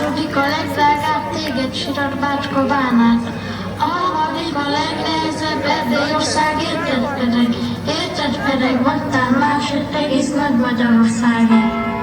második a legdrágább téged Sirarbácska bánát. A harmadik a legnehezebb Erdélyország, érted pedig mondtál másod egész Nagy Magyarországért.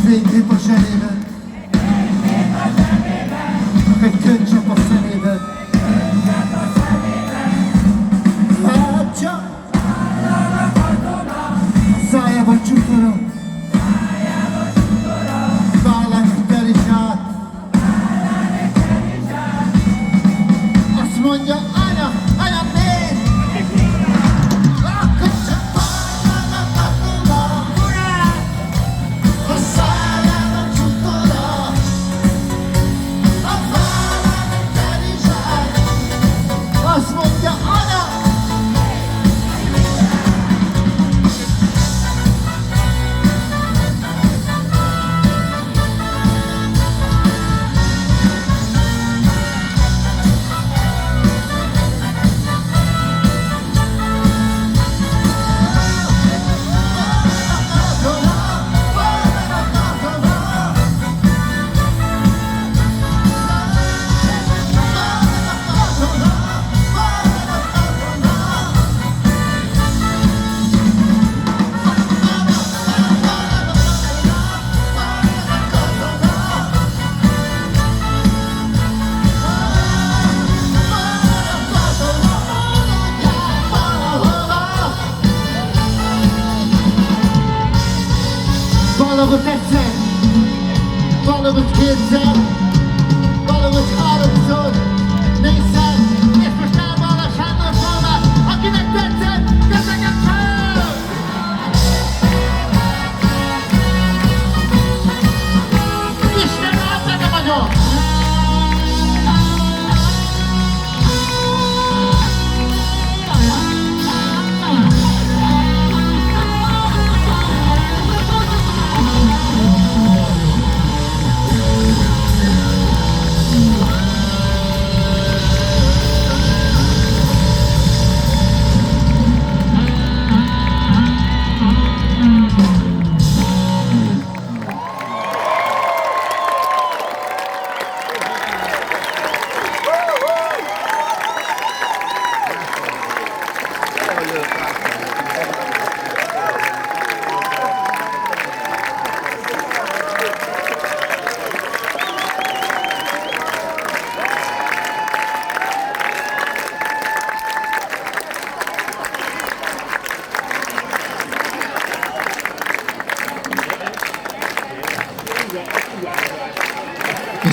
Fénykép a zsebében, egy könycsepp a szemében. Látja, a szájában csutora, vállán egy terizsát. Azt mondja, anya, anya, nézd! Valahogy egyszer, valahogy kétszer, valahogy háromszor, négyszer, és most elvan a Sándor Salmát, akinek tetszett, kezeket fel! Isten áld meg a magyar!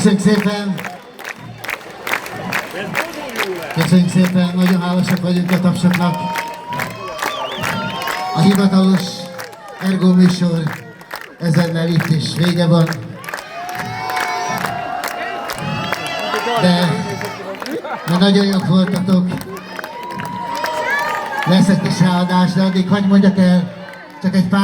Köszönjük szépen! Köszönjük szépen, nagyon hálásak vagyunk a tapsoknak. A hivatalos Ergo műsor ezennel itt is vége van. De nagyon jók voltatok. Lesz egy kis ráadás, de addig hadd mondjak el csak egy pár